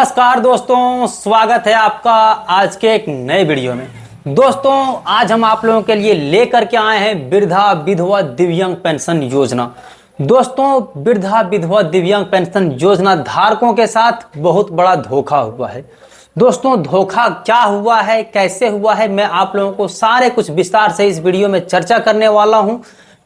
नमस्कार दोस्तों, स्वागत है आपका आज के एक नए वीडियो में। दोस्तों आज हम आप लोगों के लिए लेकर के आए हैं वृद्धा विधवा दिव्यांग पेंशन योजना। दोस्तों वृद्धा विधवा दिव्यांग पेंशन योजना धारकों के साथ बहुत बड़ा धोखा हुआ है। दोस्तों धोखा क्या हुआ है, कैसे हुआ है, मैं आप लोगों को सारे कुछ विस्तार से इस वीडियो में चर्चा करने वाला हूं।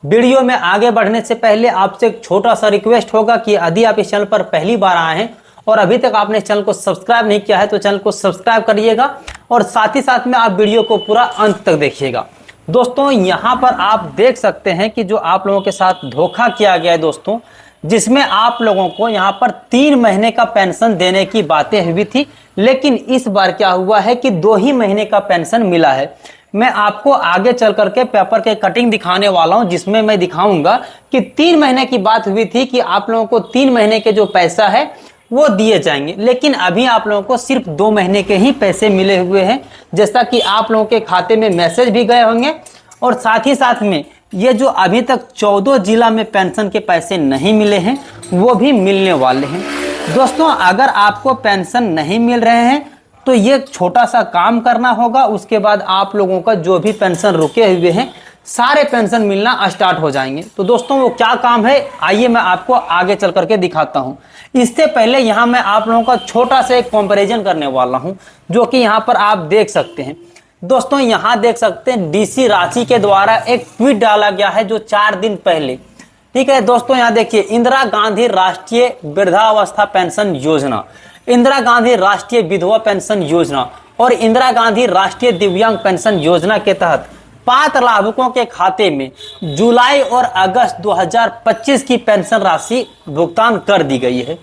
वीडियो में आगे बढ़ने से पहले आपसे एक छोटा सा रिक्वेस्ट होगा कि यदि आप इस चैनल पर पहली बार आए हैं और अभी तक आपने इस चैनल को सब्सक्राइब नहीं किया है तो चैनल को सब्सक्राइब करिएगा और साथ ही साथ में आप वीडियो को पूरा अंत तक देखिएगा। दोस्तों यहां पर आप देख सकते हैं कि जो आप लोगों के साथ धोखा किया गया है दोस्तों, जिसमें आप लोगों को यहां पर 3 महीने का पेंशन देने की बातें हुई थी, लेकिन इस बार क्या हुआ है कि 2 ही महीने का पेंशन मिला है। मैं आपको आगे चल करके पेपर के कटिंग दिखाने वाला हूं, जिसमें मैं दिखाऊंगा कि 3 महीने की बात हुई थी कि आप लोगों को 3 महीने के जो पैसा है वो दिए जाएंगे, लेकिन अभी आप लोगों को सिर्फ 2 महीने के ही पैसे मिले हुए हैं। जैसा कि आप लोगों के खाते में मैसेज भी गए होंगे और साथ ही साथ में ये जो अभी तक 14 जिला में पेंशन के पैसे नहीं मिले हैं वो भी मिलने वाले हैं। दोस्तों अगर आपको पेंशन नहीं मिल रहे हैं तो ये छोटा सा काम करना होगा, उसके बाद आप लोगों का जो भी पेंशन रुके हुए हैं सारे पेंशन मिलना स्टार्ट हो जाएंगे। तो दोस्तों वो क्या काम है आइए मैं आपको आगे चल करके दिखाता हूं। इससे पहले यहां मैं आप लोगों का छोटा सा एक कंपैरिजन करने वाला हूं, जो कि यहां पर आप देख सकते हैं। दोस्तों यहां देख सकते हैं डीसी रांची के द्वारा एक ट्वीट डाला गया है जो 4 दिन पहले, ठीक है दोस्तों। यहां देखिए इंदिरा गांधी राष्ट्रीय वृद्धावस्था पेंशन योजना, इंदिरा गांधी राष्ट्रीय विधवा पेंशन योजना और इंदिरा गांधी राष्ट्रीय दिव्यांग पेंशन योजना के तहत पात्र लाभुकों के खाते में जुलाई और अगस्त 2025 की पेंशन राशि भुगतान कर दी गई है।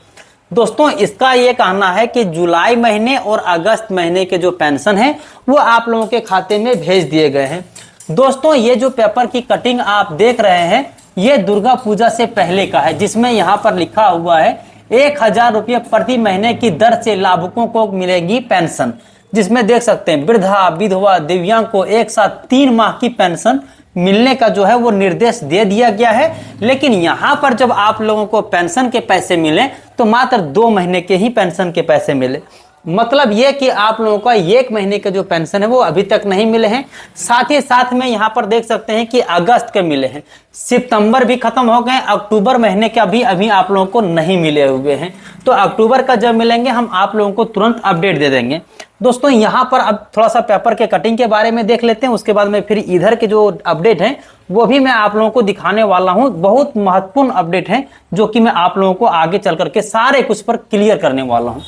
दोस्तों इसका ये कहना है कि जुलाई महीने और अगस्त महीने के जो पेंशन है वो आप लोगों के खाते में भेज दिए गए हैं। दोस्तों ये जो पेपर की कटिंग आप देख रहे हैं ये दुर्गा पूजा से पहले का है, जिसमें यहाँ पर लिखा हुआ है 1000 रुपये प्रति महीने की दर से लाभुकों को मिलेगी पेंशन, जिसमें देख सकते हैं वृद्धा विधवा दिव्यांग को एक साथ 3 माह की पेंशन मिलने का जो है वो निर्देश दे दिया गया है। लेकिन यहाँ पर जब आप लोगों को पेंशन के पैसे मिले तो मात्र 2 महीने के ही पेंशन के पैसे मिले। मतलब ये कि आप लोगों का 1 महीने के जो पेंशन है वो अभी तक नहीं मिले हैं। साथ ही साथ में यहाँ पर देख सकते हैं कि अगस्त के मिले हैं, सितंबर भी खत्म हो गए, अक्टूबर महीने का भी अभी आप लोगों को नहीं मिले हुए हैं। तो अक्टूबर का जब मिलेंगे हम आप लोगों को तुरंत अपडेट दे देंगे। दोस्तों यहाँ पर अब थोड़ा सा पेपर के कटिंग के बारे में देख लेते हैं, उसके बाद में फिर इधर के जो अपडेट हैं वो भी मैं आप लोगों को दिखाने वाला हूँ। बहुत महत्वपूर्ण अपडेट है जो कि मैं आप लोगों को आगे चल करके सारे कुछ पर क्लियर करने वाला हूँ।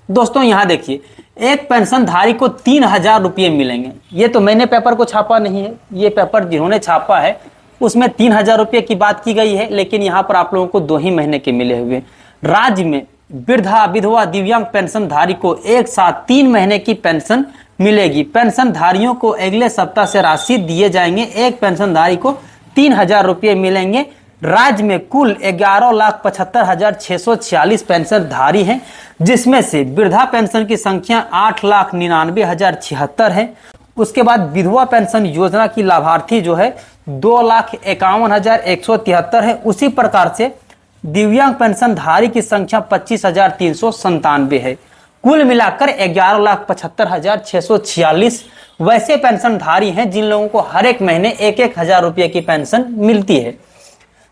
दोस्तों यहाँ देखिए एक पेंशन धारी को 3000 रुपये मिलेंगे। ये तो मैंने पेपर को छापा नहीं है, ये पेपर जिन्होंने छापा है उसमें 3000 रुपये की बात की गई है, लेकिन यहाँ पर आप लोगों को 2 ही महीने के मिले हुए। राज्य में वृद्धा विधवा दिव्यांग पेंशन धारी को एक साथ 3 महीने की पेंशन मिलेगी। पेंशन धारियों को अगले सप्ताह से राशि दिए जाएंगे। एक पेंशन धारी को 3000 रुपये मिलेंगे। राज्य में कुल 11,75,646 पेंशन धारी हैं, जिसमें से वृद्धा पेंशन की संख्या 8,99,076 है। उसके बाद विधवा पेंशन योजना की लाभार्थी जो है 2,51,173 है। उसी प्रकार से दिव्यांग पेंशन धारी की संख्या 25,397 है। कुल मिलाकर 11,75,646 वैसे पेंशन धारी हैं जिन लोगों को हर एक महीने 1,000 रुपये की पेंशन मिलती है।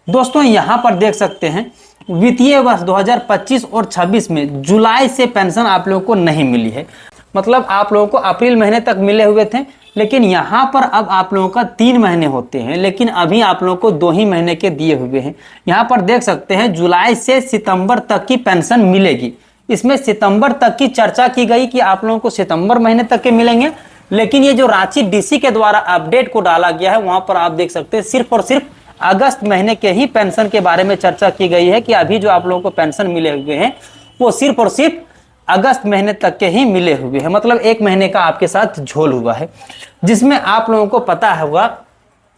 दोस्तों यहाँ पर देख सकते हैं वित्तीय वर्ष 2025 और 26 में जुलाई से पेंशन आप लोगों को नहीं मिली है। मतलब आप लोगों को अप्रैल महीने तक मिले हुए थे, लेकिन यहाँ पर अब आप लोगों का 3 महीने होते हैं, लेकिन अभी आप लोगों को 2 ही महीने के दिए हुए हैं। यहाँ पर देख सकते हैं जुलाई से सितंबर तक की पेंशन मिलेगी। इसमें सितंबर तक की चर्चा की गई कि आप लोगों को सितंबर महीने तक के मिलेंगे, लेकिन ये जो रांची डीसी के द्वारा अपडेट को डाला गया है वहां पर आप देख सकते हैं सिर्फ और सिर्फ अगस्त महीने के ही पेंशन के बारे में चर्चा की गई है कि अभी जो आप लोगों को पेंशन मिले हुए हैं वो सिर्फ और सिर्फ अगस्त महीने तक के ही मिले हुए हैं। मतलब 1 महीने का आपके साथ झोल हुआ है, जिसमें आप लोगों को पता होगा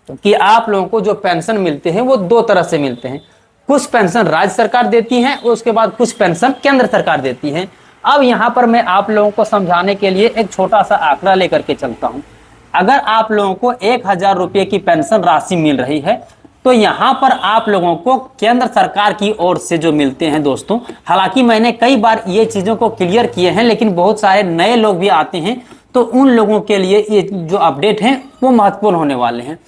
कि आप लोगों को जो पेंशन मिलते हैं वो 2 तरह से मिलते हैं। कुछ पेंशन राज्य सरकार देती है, उसके बाद कुछ पेंशन केंद्र सरकार देती है। अब यहाँ पर मैं आप लोगों को समझाने के लिए एक छोटा सा आंकड़ा लेकर के चलता हूँ। अगर आप लोगों को 1000 रुपये की पेंशन राशि मिल रही है तो यहाँ पर आप लोगों को केंद्र सरकार की ओर से जो मिलते हैं दोस्तों, हालांकि मैंने कई बार ये चीज़ों को क्लियर किए हैं, लेकिन बहुत सारे नए लोग भी आते हैं, तो उन लोगों के लिए ये जो अपडेट हैं वो महत्वपूर्ण होने वाले हैं।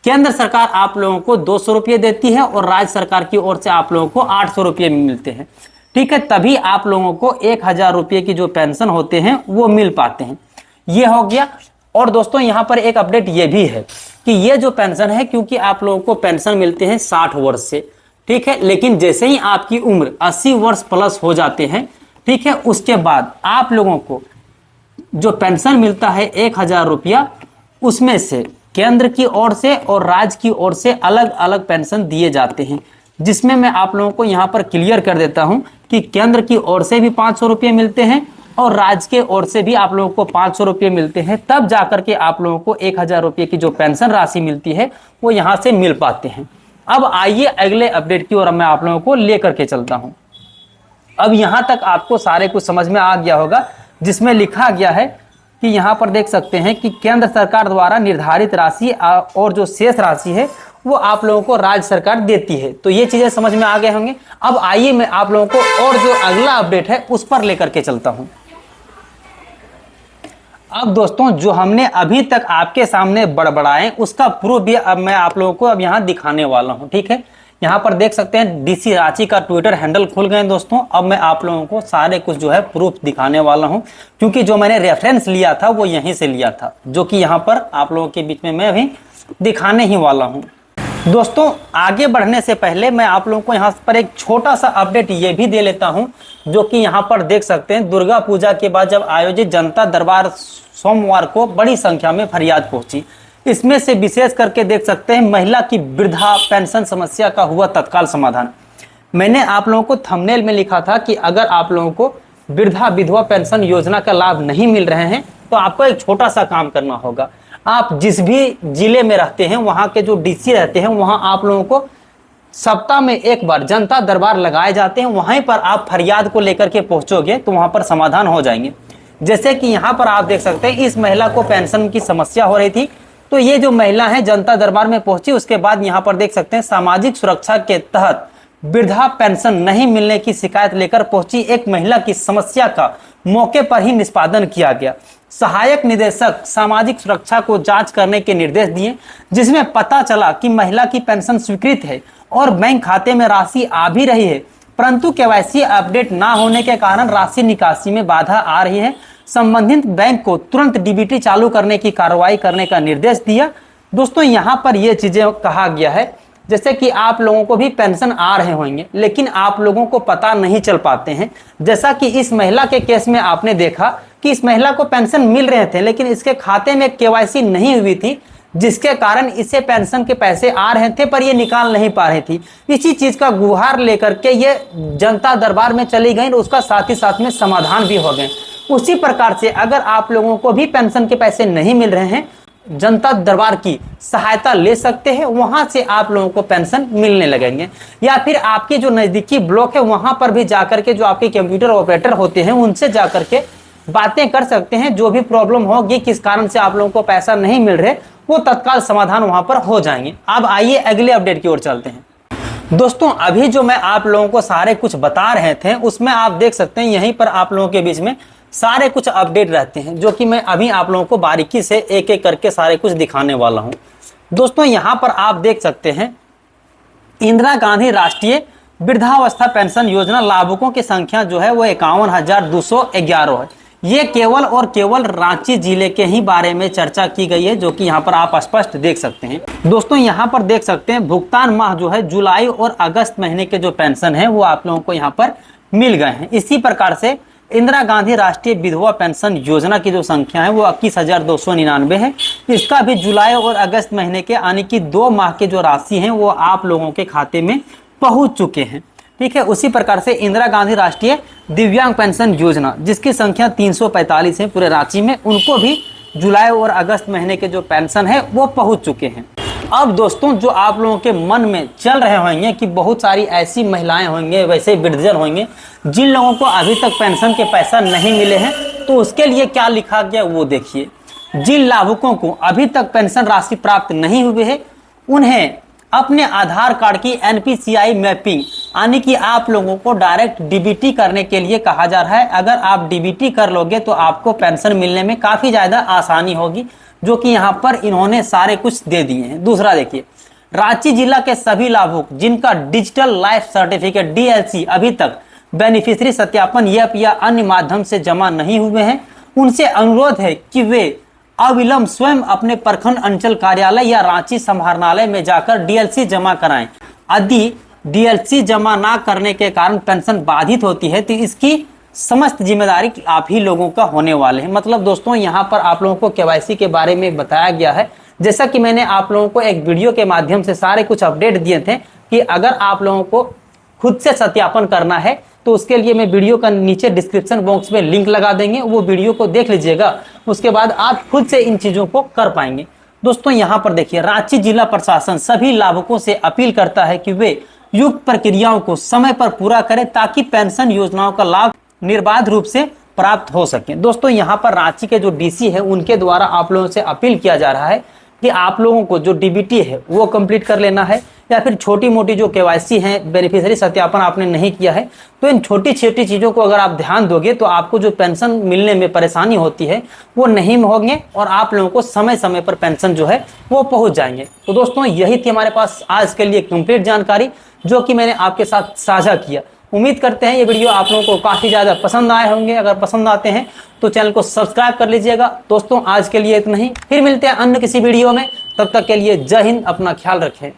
केंद्र सरकार आप लोगों को 200 रुपये देती है और राज्य सरकार की ओर से आप लोगों को 800 रुपये मिलते हैं। ठीक है, तभी आप लोगों को 1000 रुपये की जो पेंशन होते हैं वो मिल पाते हैं। ये हो गया। और दोस्तों यहाँ पर एक अपडेट ये भी है कि ये जो पेंशन है, क्योंकि आप लोगों को पेंशन मिलते हैं 60 वर्ष से, ठीक है, लेकिन जैसे ही आपकी उम्र 80 वर्ष प्लस हो जाते हैं, ठीक है, उसके बाद आप लोगों को जो पेंशन मिलता है 1000 रुपया, उसमें से केंद्र की ओर से और राज्य की ओर से अलग अलग पेंशन दिए जाते हैं, जिसमें मैं आप लोगों को यहाँ पर क्लियर कर देता हूँ कि केंद्र की ओर से भी 500 रुपये मिलते हैं और राज्य के ओर से भी आप लोगों को 500 रुपये मिलते हैं। तब जाकर के आप लोगों को 1000 रुपये की जो पेंशन राशि मिलती है वो यहाँ से मिल पाते हैं। अब आइए अगले अपडेट की ओर मैं आप लोगों को लेकर के चलता हूँ। अब यहाँ तक आपको सारे कुछ समझ में आ गया होगा, जिसमें लिखा गया है कि यहाँ पर देख सकते हैं कि केंद्र सरकार द्वारा निर्धारित राशि और जो शेष राशि है वो आप लोगों को राज्य सरकार देती है। तो ये चीजें समझ में आ गए होंगे। अब आइए मैं आप लोगों को और जो अगला अपडेट है उस पर लेकर के चलता हूं। अब दोस्तों जो हमने अभी तक आपके सामने बड़बड़ाए उसका प्रूफ भी अब मैं आप लोगों को अब यहाँ दिखाने वाला हूँ। ठीक है, यहाँ पर देख सकते हैं डीसी रांची का ट्विटर हैंडल खुल गए दोस्तों। अब मैं आप लोगों को सारे कुछ जो है प्रूफ दिखाने वाला हूँ, क्योंकि जो मैंने रेफरेंस लिया था वो यहीं से लिया था, जो कि यहाँ पर आप लोगों के बीच में मैं अभी दिखाने ही वाला हूँ। दोस्तों आगे बढ़ने से पहले मैं आप लोगों को यहाँ पर एक छोटा सा अपडेट ये भी दे लेता हूँ, जो कि यहाँ पर देख सकते हैं दुर्गा पूजा के बाद जब आयोजित जनता दरबार सोमवार को बड़ी संख्या में फरियाद पहुंची। इसमें से विशेष करके देख सकते हैं महिला की वृद्धा पेंशन समस्या का हुआ तत्काल समाधान। मैंने आप लोगों को थंबनेल में लिखा था कि अगर आप लोगों को वृद्धा विधवा पेंशन योजना का लाभ नहीं मिल रहे हैं तो आपको एक छोटा सा काम करना होगा। आप जिस भी जिले में रहते हैं वहाँ के जो डीसी रहते हैं वहाँ आप लोगों को सप्ताह में एक बार जनता दरबार लगाए जाते हैं, वहीं पर आप फरियाद को लेकर के पहुंचोगे तो वहाँ पर समाधान हो जाएंगे। जैसे कि यहाँ पर आप देख सकते हैं इस महिला को पेंशन की समस्या हो रही थी, तो ये जो महिला है जनता दरबार में पहुंची। उसके बाद यहाँ पर देख सकते हैं सामाजिक सुरक्षा के तहत वृद्धा पेंशन नहीं मिलने की शिकायत लेकर पहुंची एक महिला की समस्या का मौके पर ही निष्पादन किया गया। सहायक निदेशक सामाजिक सुरक्षा को जांच करने के निर्देश दिए, जिसमें पता चला कि महिला की पेंशन स्वीकृत है और बैंक खाते में राशि आ भी रही है, परंतु केवाईसी अपडेट ना होने के कारण राशि निकासी में बाधा आ रही है। संबंधित बैंक को तुरंत डीबीटी चालू करने की कार्रवाई करने का निर्देश दिया। दोस्तों यहाँ पर यह चीजें कहा गया है, जैसे कि आप लोगों को भी पेंशन आ रहे होंगे लेकिन आप लोगों को पता नहीं चल पाते हैं। जैसा कि इस महिला के केस में आपने देखा कि इस महिला को पेंशन मिल रहे थे लेकिन इसके खाते में केवाईसी नहीं हुई थी, जिसके कारण इसे पेंशन के पैसे आ रहे थे पर ये निकाल नहीं पा रही थी। इसी चीज का गुहार लेकर के ये जनता दरबार में चली गई और उसका साथ ही साथ में समाधान भी हो गए। उसी प्रकार से अगर आप लोगों को भी पेंशन के पैसे नहीं मिल रहे हैं, जनता दरबार की सहायता ले सकते हैं, वहां से आप लोगों को पेंशन मिलने लगेंगे। या फिर आपकी जो नजदीकी ब्लॉक है वहां पर भी जाकर के जो आपके कंप्यूटर ऑपरेटर होते हैं उनसे जाकर के बातें कर सकते हैं। जो भी प्रॉब्लम होगी, किस कारण से आप लोगों को पैसा नहीं मिल रहे, वो तत्काल समाधान वहां पर हो जाएंगे। अब आइए अगले अपडेट की ओर चलते हैं। दोस्तों अभी जो मैं आप लोगों को सारे कुछ बता रहे थे उसमें आप देख सकते हैं यहीं पर आप लोगों के बीच में सारे कुछ अपडेट रहते हैं, जो कि मैं अभी आप लोगों को बारीकी से एक एक करके सारे कुछ दिखाने वाला हूं। दोस्तों यहाँ पर आप देख सकते हैं इंदिरा गांधी राष्ट्रीय वृद्धावस्था पेंशन योजना लाभुकों की संख्या जो है वो 51,211 है। ये केवल और केवल रांची जिले के ही बारे में चर्चा की गई है, जो कि यहाँ पर आप स्पष्ट देख सकते हैं। दोस्तों यहाँ पर देख सकते हैं भुगतान माह जो है जुलाई और अगस्त महीने के जो पेंशन है वो आप लोगों को यहाँ पर मिल गए हैं। इसी प्रकार से इंदिरा गांधी राष्ट्रीय विधवा पेंशन योजना की जो संख्या है वो 21,299 है। इसका भी जुलाई और अगस्त महीने के यानी कि 2 माह के जो राशि है वो आप लोगों के खाते में पहुंच चुके हैं। ठीक है, उसी प्रकार से इंदिरा गांधी राष्ट्रीय दिव्यांग पेंशन योजना जिसकी संख्या 345 है पूरे रांची में, उनको भी जुलाई और अगस्त महीने के जो पेंशन है वो पहुंच चुके हैं। अब दोस्तों जो आप लोगों के मन में चल रहे होंगे कि बहुत सारी ऐसी महिलाएं होंगे, वैसे वृद्धजन होंगे जिन लोगों को अभी तक पेंशन के पैसा नहीं मिले हैं, तो उसके लिए क्या लिखा गया वो देखिए। जिन लाभुकों को अभी तक पेंशन राशि प्राप्त नहीं हुई है उन्हें अपने आधार कार्ड की एनपीसीआई मैपिंग, यानी कि आप लोगों को डायरेक्ट डीबीटी करने के लिए कहा जा रहा है। अगर आप डीबीटी कर लोगे तो आपको पेंशन मिलने में काफी ज्यादा आसानी होगी, जो कि यहाँ पर इन्होंने सारे कुछ दे दिए हैं। दूसरा देखिए, रांची जिला के सभी लाभुक जिनका डिजिटल लाइफ सर्टिफिकेट डीएलसी अभी तक बेनिफिशियरी सत्यापन या अन्य माध्यम से जमा नहीं हुए हैं, उनसे अनुरोध है कि वे अविलंब स्वयं अपने प्रखंड अंचल कार्यालय या रांची समाहरणालय में जाकर डीएलसी जमा कराएं। यदि डीएलसी जमा ना करने के कारण पेंशन बाधित होती है तो इसकी समस्त जिम्मेदारी आप ही लोगों का होने वाले हैं। मतलब दोस्तों, यहाँ पर आप लोगों को केवाईसी के बारे में बताया गया है। जैसा कि मैंने आप लोगों को एक वीडियो के माध्यम से सारे कुछ अपडेट दिए थे कि अगर आप लोगों को खुद से सत्यापन करना है तो उसके लिए मैं वीडियो का नीचे डिस्क्रिप्शन बॉक्स में लिंक लगा देंगे, वो वीडियो को देख लीजिएगा। उसके बाद आप खुद से इन चीजों को कर पाएंगे। दोस्तों, यहाँ पर देखिए, रांची जिला प्रशासन सभी लाभुकों से अपील करता है कि वे युक्त प्रक्रियाओं को समय पर पूरा करें ताकि पेंशन योजनाओं का लाभ निर्बाध रूप से प्राप्त हो सके। दोस्तों, यहाँ पर रांची के जो डीसी है उनके द्वारा आप लोगों से अपील किया जा रहा है कि आप लोगों को जो डीबीटी है वो कंप्लीट कर लेना है, या फिर छोटी मोटी जो केवाईसी है, बेनिफिशियरी सत्यापन आपने नहीं किया है, तो इन छोटी छोटी चीजों को अगर आप ध्यान दोगे तो आपको जो पेंशन मिलने में परेशानी होती है वो नहीं होंगे और आप लोगों को समय समय पर पेंशन जो है वो पहुंच जाएंगे। तो दोस्तों, यही थी हमारे पास आज के लिए कंप्लीट जानकारी जो कि मैंने आपके साथ साझा किया। उम्मीद करते हैं ये वीडियो आप लोगों को काफी ज्यादा पसंद आए होंगे। अगर पसंद आते हैं तो चैनल को सब्सक्राइब कर लीजिएगा। दोस्तों, आज के लिए इतना ही, फिर मिलते हैं अन्य किसी वीडियो में। तब तक के लिए जय हिंद, अपना ख्याल रखें।